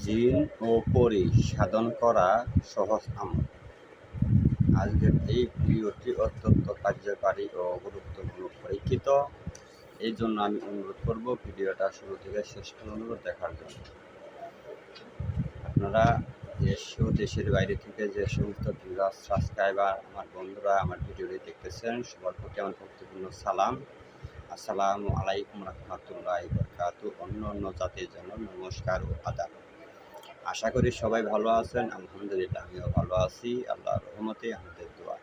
জিন ও পরী সাধন করা সহজ আমল। আজকের এই ভিডিওটি অত্যন্ত কার্যকারী ও গুরুত্বপূর্ণ পরীক্ষিত। এই জন্য আমি অনুরোধ করব ভিডিওটা শুরু থেকে শেষ পর্যন্ত দেখার জন্য। আপনারা দেশ ও দেশের বাইরে থেকে যে সমস্ত ভিউয়ার সাবস্ক্রাইবার আমার বন্ধুরা আমার ভিডিওটি দেখতেছেন, সবার প্রতি আমার গুরুত্বপূর্ণ সালাম। আসসালামু আলাইকুম রহমতুল্লাহি ওয়া বারাকাতুহু। অন্য অন্য জাতির জন্য নমস্কার ও আদাব। আশা করি সবাই ভালো আছেন। আলহামদুলিল্লাহ আমিও ভালো আছি, আল্লাহর রহমতে, আমাদের দোয়া।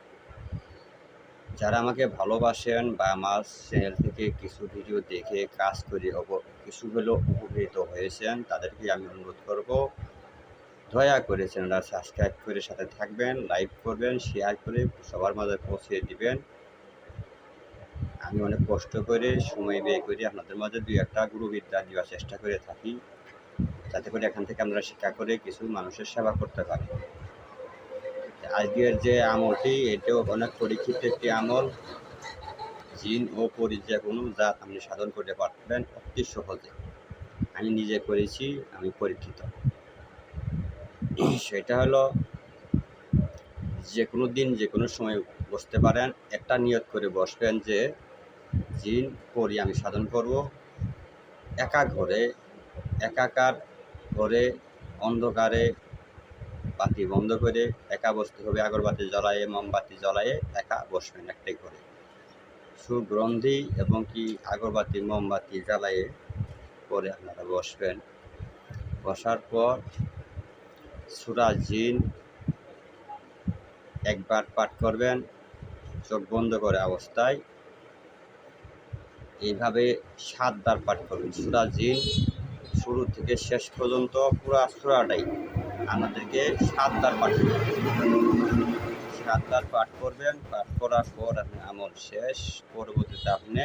যারা আমাকে ভালোবাসেন বা আমার চ্যানেল থেকে কিছু ভিডিও দেখে কাজ করে কিছু হলেও উপকৃত হয়েছেন, তাদেরকে আমি অনুরোধ করব, দয়া করে চ্যানেলটা সাবস্ক্রাইব করে সাথে থাকবেন, লাইক করবেন, শেয়ার করে সবার মাঝে পৌঁছে দিবেন। আমি অনেক কষ্ট করে সময় ব্যয় করে আপনাদের মাঝে দুই একটা গুরুবিদ্যা দেওয়ার চেষ্টা করে থাকি, যাতে করে এখান থেকে আমরা শিক্ষা করে কিছু মানুষের সেবা করতে পারি। আজকের যে আমলটি, এটাও অনেক পরীক্ষিত একটি আমল। জিন ও পরী যে কোনো জাত আপনি সাধন করতে পারবেন অতি সহজে। আমি নিজে করেছি, আমি পরীক্ষিত। সেটা হলো, যে কোনো দিন যে কোনো সময় বসতে পারেন, একটা নিয়ত করে বসবেন যে জিন পরী আমি সাধন করব। একাকার ঘরে অন্ধকারে বাতি বন্ধ করে একা বসতে হবে। আগরবাতি জ্বলায়ে, মোমবাতি জ্বলায়ে একা বসবেন একটাই ঘরে। সুগন্ধি এবং কি আগরবাতি মোমবাতি জ্বালায়ে পরে আপনারা বসবেন। বসার পর সূরা জিন একবার পাঠ করবেন চোখ বন্ধ করে অবস্থায়। এইভাবে 7 বার পাঠ করবেন সূরা জিন, শুরু থেকে শেষ পর্যন্ত পুরো সূরাটাই আমাদেরকে 7 বার পাঠ করবেন। 7 বার পাঠ করবেন। পাঠ করার পর আপনি আমল শেষ। পরবর্তীতে আপনি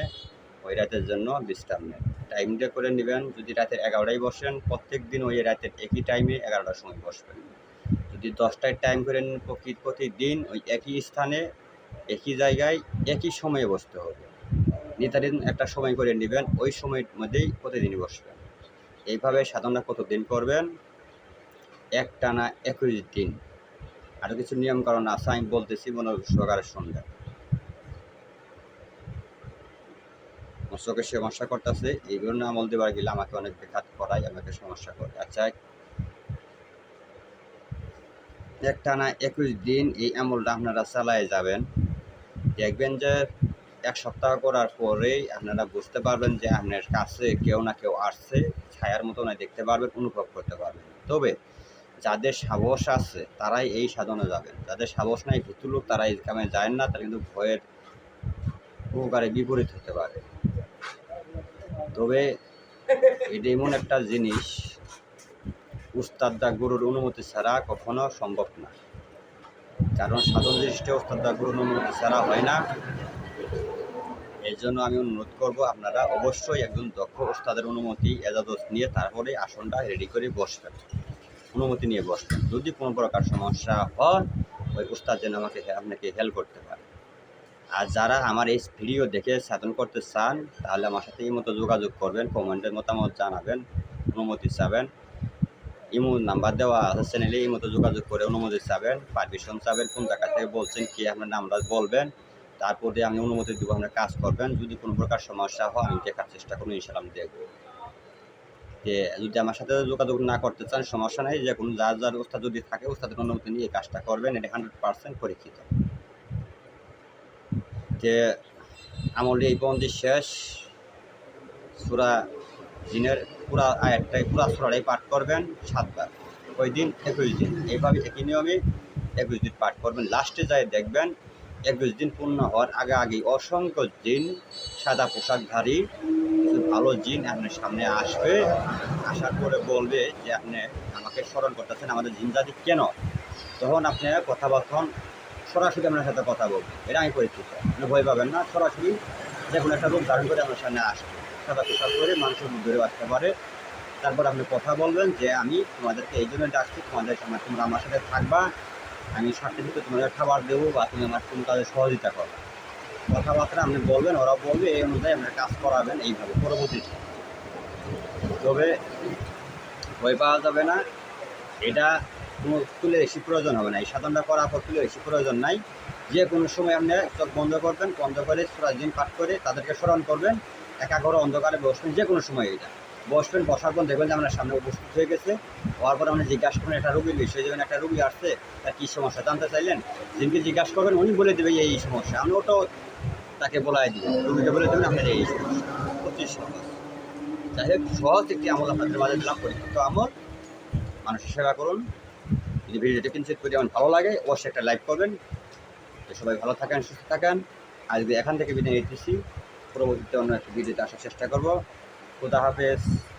ওই রাতের জন্য বিশ্রাম নেন। টাইমটা করে নেবেন। যদি রাতের 11টায় বসেন, প্রত্যেক দিন ওই রাতের একই টাইমে 11টার সময় বসবেন। যদি 10টায় টাইম করে নেন, প্রতিদিন ওই একই স্থানে একই জায়গায় একই সময়ে বসতে হবে। নির্ধারিত একটা সময় করে নেবেন, ওই সময়ের মধ্যেই প্রতিদিনই বসবেন। এইভাবে সাধনা কতদিন করবেন? একটানা 21 দিন। আরও কিছু নিয়মকানুন আছে, আমি বলতেছি, মনোযোগ সহকারে শুনবেন। আমার চোখে সমস্যা করতেছে, এই জন্য আমল দেওয়ার গেলে আমাকে অনেক বেঘাত করায়, আমাকে সমস্যা করে। আচ্ছা, একটানা 21 দিন এই আমলটা আপনারা চালায় যাবেন। দেখবেন যে 1 সপ্তাহ করার পরেই আপনারা বুঝতে পারবেন যে আপনার কাছে কেউ না কেউ আসছে, ছায়ার মতো না দেখতে পারবেন, অনুভব করতে পারবেন। তবে যাদের সাহস আছে তারাই এই সাধনে যাবেন। যাদের সাহস নাই, ভীতু লোক, তারা এই কামে যায় না। তারা কিন্তু ভয়ের উপকারে বিপরীত হতে পারে। তবে এটা এমন একটা জিনিস, উস্তাদা গুরুর অনুমতি ছাড়া কখনো সম্ভব না। কারণ সাধন জিনিসটা উস্তাদা গুরুর অনুমতি ছাড়া হয় না। এই জন্য আমি অনুরোধ করব, আপনারা অবশ্যই একজন দক্ষ উস্তাদের অনুমতি এজাজত নিয়ে তারপরে আসনটা রেডি করে বসবেন, অনুমতি নিয়ে বসবেন। যদি কোনো প্রকার সমস্যা হয়, ওই উস্তাদ যেন আপনাকে হেল্প করতে পারে। আর যারা আমার এই ভিডিও দেখে সাধন করতে চান, তাহলে আমার সাথে এই মতো যোগাযোগ করবেন, কমেন্টের মতামত জানাবেন, অনুমতি চাবেন। ইমো নাম্বার দেওয়া আছে চ্যানেলে, এই মতো যোগাযোগ করে অনুমতি চাবেন, পারমিশন চাবেন, কোন জায়গা থেকে বলছেন, কি আপনার নামটা বলবেন, তারপরে আমি অনুমতি দেবো, আপনার কাজ করবেন। যদি কোনো প্রকার সমস্যা হয়, আমি দেখার চেষ্টা করবো, ইনশাআল্লাহ আমি দেখবো। যে যদি আমার সাথে যোগাযোগ না করতে চান, সমস্যা নেই, যে কোনো যার উস্তাদ যদি থাকে, উস্তাদের অনুমতি নিয়ে এই কাজটা করবেন। এটা 100% পরীক্ষিত। যে আমলে এই পর্যন্ত শেষ। সূরা জিনের পুরা আয়াতটাই, পুরা সূরাটাই পাঠ করবেন 7 বার। ওই দিন 21 দিন, এইভাবে একই নিয়মে 21 দিন পাঠ করবেন। লাস্টে যায় দেখবেন 21 দিন পূর্ণ হওয়ার আগেই অসংখ্য জিন, সাদা পোশাকধারী কিছু ভালো জিন আপনার সামনে আসবে। আসার পরে বলবে যে আপনি আমাকে স্মরণ করতেছেন, আমাদের জিন জাতি কেন? তখন আপনি কথাবার্তা সরাসরি আপনার সাথে কথা বলবেন। এটা আমি পরিচিত, আপনি ভয় পাবেন না। সরাসরি যে কোনো একটা রূপ ধারণ করে আপনার সামনে আসবে, সাদা পোশাক করে, মানুষের মুখ ধরে আসতে পারে। তারপর আপনি কথা বলবেন যে আমি তোমাদেরকে এই জন্য ডাকছি, তোমরা আমার সাথে থাকবা, আমি সাথে দিতে তোমাদের খাবার দেবো, বা তুমি আমার কোনো কাজে সহযোগিতা করবে। কথাবার্তা আপনি বলবেন, ওরা বলবে, এই অনুযায়ী আপনার কাজ করাবেন এইভাবে পরবর্তীতে। তবে ভয় পাওয়া যাবে না। এটা কোনো তুলে বেশি প্রয়োজন হবে না। এই সাধনটা করার পর তুলে বেশি প্রয়োজন নাই। যে কোনো সময় আপনি চোখ বন্ধ করবেন, বন্ধ করে সূরা জিন পাঠ করে তাদেরকে স্মরণ করবেন। একা ঘরে অন্ধকারে বসবেন, যে কোনো সময় এটা বসবেন। বসার পর দেখবেন যে আপনার সামনে উপস্থিত হয়ে গেছে। হওয়ার পর আপনি জিজ্ঞাসা করবেন একটা রোগীর বিষয়, যেমন একটা রোগী আসছে, তার কী সমস্যা জানতে চাইলেন, জিনকে জিজ্ঞাসা করবেন, উনি বলে দেবে এই সমস্যা। আপনি ওটাও তাকে বলাই দিবেন, রোগীকে বলে দেবেন আপনার এই সমস্যা। অতি সহজ। যাই হোক, সহজ একটি আমল আপনাদের মাঝে দিলাম, পরীক্ষিত আমল। মানুষের সেবা করুন। যদি ভিডিওটি কিঞ্চিত পরিমাণ ভালো লাগে অবশ্যই একটা লাইক করবেন। তো সবাই ভালো থাকেন, সুস্থ থাকেন। আজকে এখান থেকে বিদায় নিতেছি। পরবর্তীতে অন্য একটা ভিডিওতে আসার চেষ্টা করব। খুদা হাফেজ।